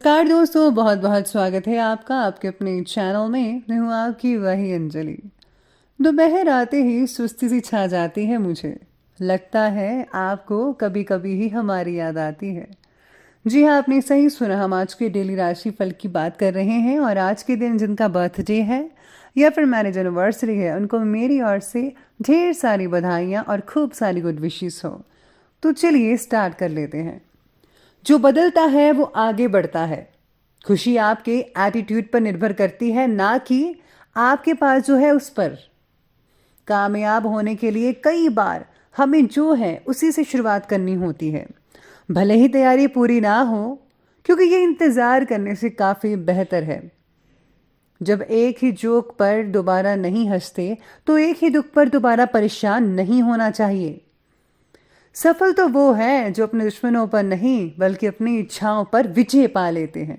Car दोस्तों, बहुत बहुत स्वागत है आपका आपके अपने चैनल में। मैं हूँ आपकी वही अंजलि। दोपहर आते ही सुस्ती सी छा जाती है मुझे। लगता है आपको कभी कभी ही हमारी याद आती है। जी हाँ, आपने सही सुना। हम आज के डेली राशि फल की बात कर रहे हैं और आज के दिन जिनका बर्थडे है या फिर मैरिज एनिवर्सरी है, उनको मेरी ओर से ढेर सारी बधाइयाँ और खूब सारी गुड विशेस हो। तो चलिए स्टार्ट कर लेते हैं। जो बदलता है वो आगे बढ़ता है। खुशी आपके एटीट्यूड पर निर्भर करती है, ना कि आपके पास जो है उस पर। कामयाब होने के लिए कई बार हमें जो है उसी से शुरुआत करनी होती है, भले ही तैयारी पूरी ना हो, क्योंकि ये इंतज़ार करने से काफ़ी बेहतर है। जब एक ही जोक पर दोबारा नहीं हंसते, तो एक ही दुख पर दोबारा परेशान नहीं होना चाहिए। सफल तो वो है जो अपने दुश्मनों पर नहीं बल्कि अपनी इच्छाओं पर विजय पा लेते हैं।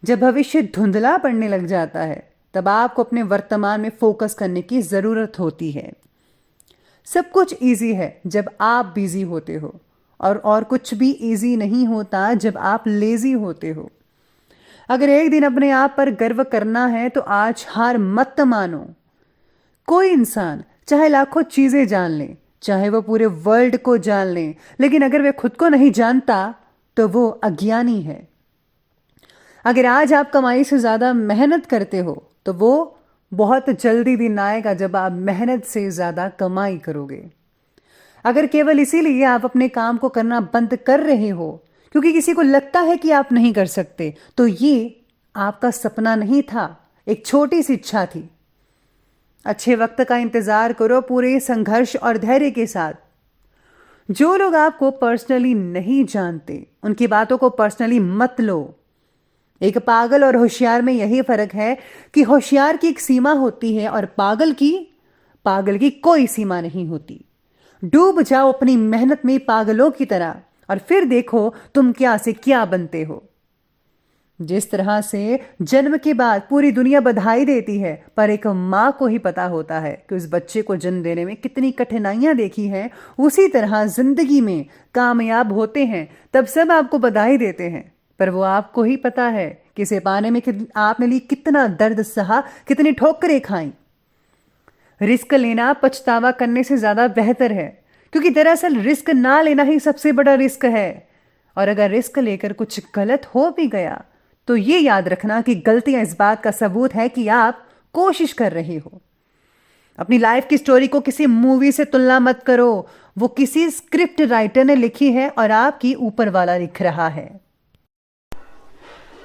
जब भविष्य धुंधला पड़ने लग जाता है, तब आपको अपने वर्तमान में फोकस करने की ज़रूरत होती है। सब कुछ इजी है जब आप बिजी होते हो, और कुछ भी इजी नहीं होता जब आप लेजी होते हो। अगर एक दिन अपने आप पर गर्व करना है तो आज हार मत मानो। कोई इंसान चाहे लाखों चीज़ें जान ले, चाहे वो पूरे वर्ल्ड को जान ले, लेकिन अगर वे खुद को नहीं जानता तो वो अज्ञानी है। अगर आज आप कमाई से ज़्यादा मेहनत करते हो तो वो बहुत जल्दी दिन आएगा जब आप मेहनत से ज़्यादा कमाई करोगे। अगर केवल इसीलिए आप अपने काम को करना बंद कर रहे हो क्योंकि किसी को लगता है कि आप नहीं कर सकते, तो ये आपका सपना नहीं था, एक छोटी सी इच्छा थी। अच्छे वक्त का इंतज़ार करो पूरे संघर्ष और धैर्य के साथ। जो लोग आपको पर्सनली नहीं जानते, उनकी बातों को पर्सनली मत लो। एक पागल और होशियार में यही फर्क है कि होशियार की एक सीमा होती है और पागल की कोई सीमा नहीं होती। डूब जाओ अपनी मेहनत में पागलों की तरह और फिर देखो तुम क्या से क्या बनते हो। जिस तरह से जन्म के बाद पूरी दुनिया बधाई देती है, पर एक माँ को ही पता होता है कि उस बच्चे को जन्म देने में कितनी कठिनाइयां देखी हैं, उसी तरह जिंदगी में कामयाब होते हैं तब सब आपको बधाई देते हैं, पर वो आपको ही पता है कि इसे पाने में आपने लिए कितना दर्द सहा, कितनी ठोकरें खाई। रिस्क लेना पछतावा करने से ज़्यादा बेहतर है, क्योंकि दरअसल रिस्क ना लेना ही सबसे बड़ा रिस्क है। और अगर रिस्क लेकर कुछ गलत हो भी गया तो ये याद रखना कि गलतियां इस बात का सबूत है कि आप कोशिश कर रहे हो। अपनी लाइफ की स्टोरी को किसी मूवी से तुलना मत करो। वो किसी स्क्रिप्ट राइटर ने लिखी है और आपकी ऊपर वाला लिख रहा है।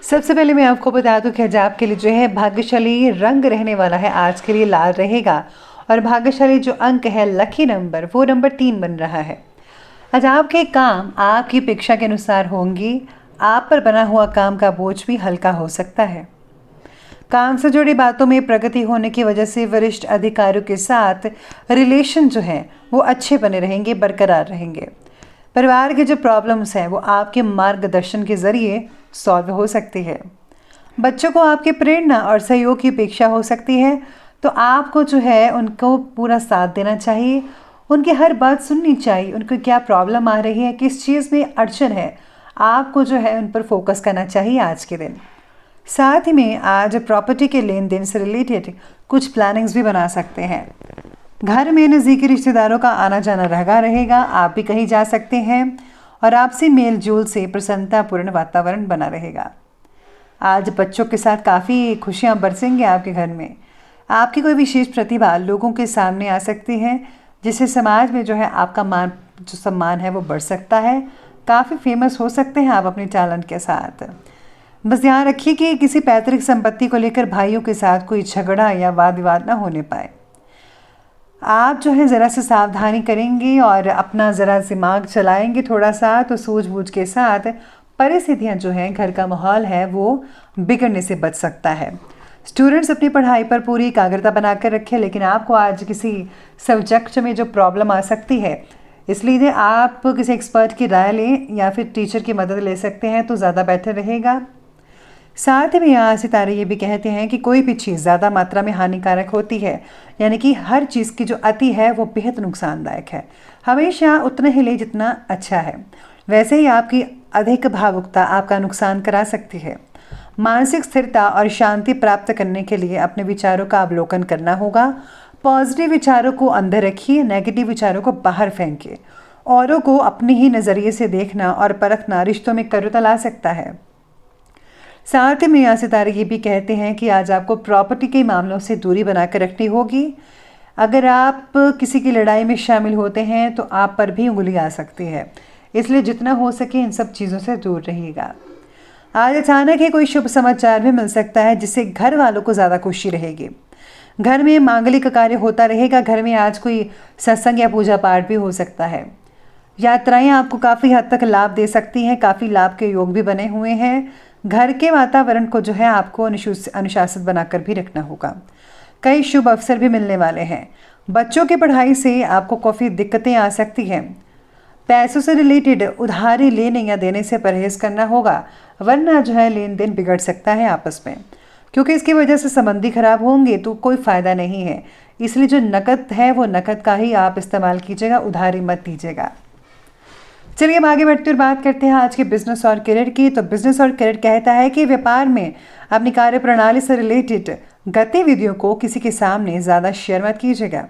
सबसे पहले मैं आपको बता दूं कि आज आपके लिए जो है भाग्यशाली रंग रहने वाला है, आज के लिए लाल रहेगा। और भाग्यशाली जो अंक है, लकी नंबर, वो नंबर 3 बन रहा है। आज आपके काम आपकी अपेक्षा के अनुसार होंगी। आप पर बना हुआ काम का बोझ भी हल्का हो सकता है। काम से जुड़ी बातों में प्रगति होने की वजह से वरिष्ठ अधिकारियों के साथ रिलेशन जो है वो अच्छे बने रहेंगे, बरकरार रहेंगे। परिवार के जो प्रॉब्लम्स हैं वो आपके मार्गदर्शन के जरिए सॉल्व हो सकती है। बच्चों को आपकी प्रेरणा और सहयोग की अपेक्षा हो सकती है, तो आपको जो है उनको पूरा साथ देना चाहिए। उनकी हर बात सुननी चाहिए। उनको क्या प्रॉब्लम आ रही है, किस चीज़ में अड़चन है, आपको जो है उन पर फोकस करना चाहिए आज के दिन। साथ ही में आज प्रॉपर्टी के लेन देन से रिलेटेड कुछ प्लानिंग्स भी बना सकते हैं। घर में नज़दीकी रिश्तेदारों का आना जाना रहेगा। आप भी कहीं जा सकते हैं और आपसी मेल जोल से प्रसन्नतापूर्ण वातावरण बना रहेगा। आज बच्चों के साथ काफ़ी खुशियाँ बरसेंगे आपके घर में। आपकी कोई विशेष प्रतिभा लोगों के सामने आ सकती है, जिससे समाज में जो है आपका जो सम्मान है वो बढ़ सकता है। काफ़ी फेमस हो सकते हैं आप अपने टैलेंट के साथ। बस ध्यान रखिए कि किसी पैतृक संपत्ति को लेकर भाइयों के साथ कोई झगड़ा या वाद विवाद ना होने पाए। आप जो है ज़रा सा सावधानी करेंगे और अपना ज़रा दिमाग चलाएंगे थोड़ा सा, तो सूझबूझ के साथ परिस्थितियाँ जो हैं, घर का माहौल है वो बिगड़ने से बच सकता है। स्टूडेंट्स अपनी पढ़ाई पर पूरी एकाग्रता बनाकर रखें, लेकिन आपको आज किसी सब्जेक्ट में जो प्रॉब्लम आ सकती है, इसलिए आप किसी एक्सपर्ट की राय लें या फिर टीचर की मदद ले सकते हैं तो ज़्यादा बेहतर रहेगा। साथ ही में यहाँ सितारे ये भी कहते हैं कि कोई भी चीज़ ज़्यादा मात्रा में हानिकारक होती है, यानी कि हर चीज़ की जो अति है वो बेहद नुकसानदायक है। हमेशा उतना ही ले जितना अच्छा है। वैसे ही आपकी अधिक भावुकता आपका नुकसान करा सकती है। मानसिक स्थिरता और शांति प्राप्त करने के लिए अपने विचारों का अवलोकन करना होगा। पॉजिटिव विचारों को अंदर रखिए, नेगेटिव विचारों को बाहर फेंकिए। औरों को अपने ही नज़रिए से देखना और परखना रिश्तों में करुणा ला सकता है। साथ ही में यहाँ सितारे ये भी कहते हैं कि आज आपको प्रॉपर्टी के मामलों से दूरी बनाकर रखनी होगी। अगर आप किसी की लड़ाई में शामिल होते हैं तो आप पर भी उंगली आ सकती है, इसलिए जितना हो सके इन सब चीज़ों से दूर रहिएगा। आज अचानक ही कोई शुभ समाचार भी मिल सकता है जिससे घर वालों को ज़्यादा खुशी रहेगी। घर में मांगलिक कार्य होता रहेगा। घर में आज कोई सत्संग या पूजा पाठ भी हो सकता है। यात्राएं आपको काफ़ी हद तक लाभ दे सकती हैं। काफ़ी लाभ के योग भी बने हुए हैं। घर के वातावरण को जो है आपको अनुशासित बनाकर भी रखना होगा। कई शुभ अवसर भी मिलने वाले हैं। बच्चों की पढ़ाई से आपको काफ़ी दिक्कतें आ सकती हैं। पैसों से रिलेटेड उधारी लेने या देने से परहेज करना होगा, वरना जो है लेन देन बिगड़ सकता है आपस में, क्योंकि इसकी वजह से संबंधी खराब होंगे तो कोई फ़ायदा नहीं है। इसलिए जो नकद है वो नकद का ही आप इस्तेमाल कीजिएगा, उधारी मत दीजिएगा। चलिए अब आगे बढ़ते हुए बात करते हैं आज के बिजनेस और करियर की। तो बिजनेस और करियर कहता है कि व्यापार में अपनी कार्य प्रणाली से रिलेटेड गतिविधियों को किसी के सामने ज़्यादा शेयर मत कीजिएगा,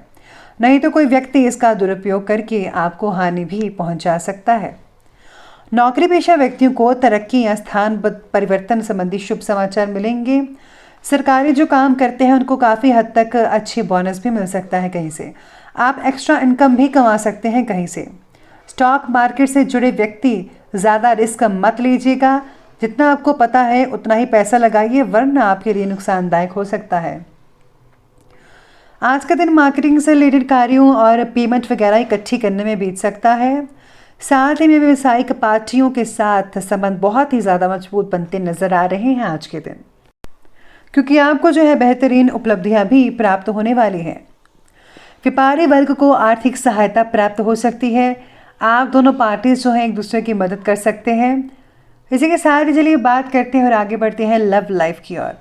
नहीं तो कोई व्यक्ति इसका दुरुपयोग करके आपको हानि भी पहुंचा सकता है। नौकरी पेशा व्यक्तियों को तरक्की या स्थान परिवर्तन संबंधी शुभ समाचार मिलेंगे। सरकारी जो काम करते हैं उनको काफ़ी हद तक अच्छी बोनस भी मिल सकता है। कहीं से आप एक्स्ट्रा इनकम भी कमा सकते हैं। कहीं से स्टॉक मार्केट से जुड़े व्यक्ति ज़्यादा रिस्क मत लीजिएगा। जितना आपको पता है उतना ही पैसा लगाइए, वरना आपके लिए नुकसानदायक हो सकता है। आज का दिन मार्केटिंग से रिलेटेड कार्यों और पेमेंट वगैरह इकट्ठी करने में बीत सकता है। साथ ही में व्यावसायिक पार्टियों के साथ संबंध बहुत ही ज़्यादा मजबूत बनते नजर आ रहे हैं आज के दिन, क्योंकि आपको जो है बेहतरीन उपलब्धियां भी प्राप्त होने वाली हैं। व्यापारी वर्ग को आर्थिक सहायता प्राप्त हो सकती है। आप दोनों पार्टीज जो हैं एक दूसरे की मदद कर सकते हैं। इसी के साथ ही चलिए बात करते हैं और आगे बढ़ते हैं लव लाइफ की ओर।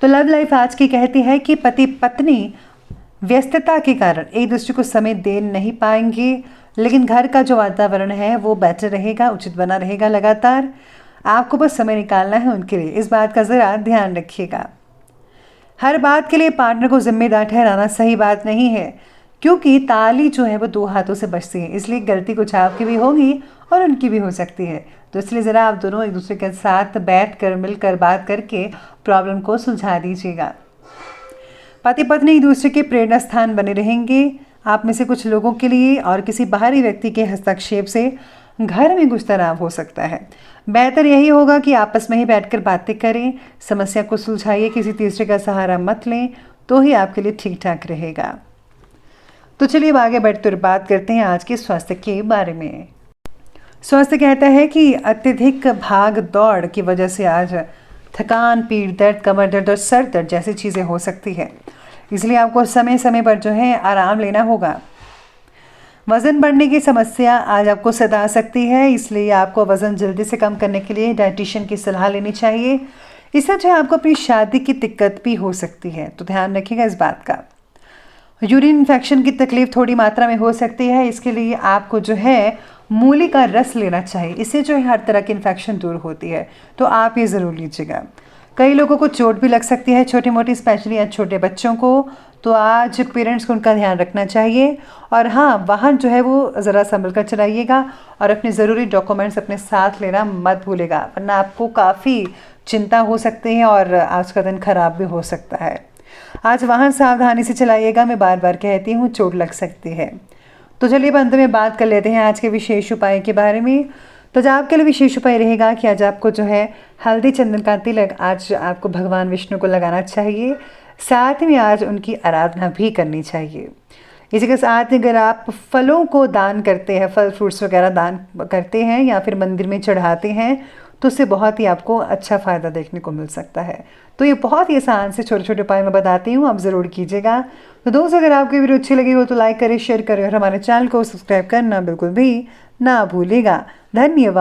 तो लव लाइफ आज की कहती है कि पति पत्नी व्यस्तता के कारण एक दूसरे को समय दे नहीं पाएंगे, लेकिन घर का जो वातावरण है वो बेटर रहेगा, उचित बना रहेगा। लगातार आपको बस समय निकालना है उनके लिए, इस बात का ज़रा ध्यान रखिएगा। हर बात के लिए पार्टनर को जिम्मेदार ठहराना सही बात नहीं है, क्योंकि ताली जो है वो दो हाथों से बजती है, इसलिए गलती कुछ आपकी भी होगी और उनकी भी हो सकती है। तो इसलिए ज़रा आप दोनों एक दूसरे के साथ बैठकर मिलकर बात करके प्रॉब्लम को सुलझा दीजिएगा। पति पत्नी एक दूसरे के प्रेरणा स्थान बने रहेंगे। आप में से कुछ लोगों के लिए और किसी बाहरी व्यक्ति के हस्तक्षेप से घर में कुछ तनाव हो सकता है। बेहतर यही होगा कि आपस में ही बैठकर बातें करें, समस्या को सुलझाइए, किसी तीसरे का सहारा मत लें, तो ही आपके लिए ठीक ठाक रहेगा। तो चलिए अब आगे बढ़ते हुए बात करते हैं आज के स्वास्थ्य के बारे में। स्वास्थ्य कहता है कि अत्यधिक भाग दौड़ की वजह से आज थकान, पीठ दर्द, कमर दर्द और सर दर्द जैसी चीज़ें हो सकती है, इसलिए आपको समय समय पर जो है आराम लेना होगा। वज़न बढ़ने की समस्या आज आपको सता सकती है, इसलिए आपको वज़न जल्दी से कम करने के लिए डाइटिशियन की सलाह लेनी चाहिए। इससे जो है आपको अपनी शादी की दिक्कत भी हो सकती है, तो ध्यान रखिएगा इस बात का। यूरिन इन्फेक्शन की तकलीफ थोड़ी मात्रा में हो सकती है, इसके लिए आपको जो है मूली का रस लेना चाहिए। इससे जो है हर तरह की इन्फेक्शन दूर होती है, तो आप ये ज़रूर लीजिएगा। कई लोगों को चोट भी लग सकती है, छोटी मोटी, स्पेशली छोटे बच्चों को, तो आज पेरेंट्स को उनका ध्यान रखना चाहिए। और हाँ, वाहन जो है वो ज़रा संभल कर चलाइएगा और अपने ज़रूरी डॉक्यूमेंट्स अपने साथ लेना मत भूलेगा, वरना आपको काफ़ी चिंता हो सकती है और आज का दिन खराब भी हो सकता है। आज वाहन सावधानी से चलाइएगा, मैं बार बार कहती हूँ, चोट लग सकती है। तो चलिए अंत में बात कर लेते हैं आज के विशेष उपाय के बारे में। तो जो आपके लिए विशेष उपाय रहेगा कि आज आपको जो है हल्दी चंदन का तिलक आज आपको भगवान विष्णु को लगाना चाहिए। साथ में आज उनकी आराधना भी करनी चाहिए। इसी के साथ अगर आप फलों को दान करते हैं, फल फ्रूट्स वगैरह दान करते हैं या फिर मंदिर में चढ़ाते हैं, तो उससे बहुत ही आपको अच्छा फ़ायदा देखने को मिल सकता है। तो ये बहुत ही आसान से छोटे छोटे उपाय मैं बताती हूँ, आप ज़रूर कीजिएगा। तो दोस्तों, अगर आपकी वीडियो अच्छी लगी हो तो लाइक करें, शेयर करें और हमारे चैनल को सब्सक्राइब करना बिल्कुल भी ना भूलिएगा। धन्यवाद।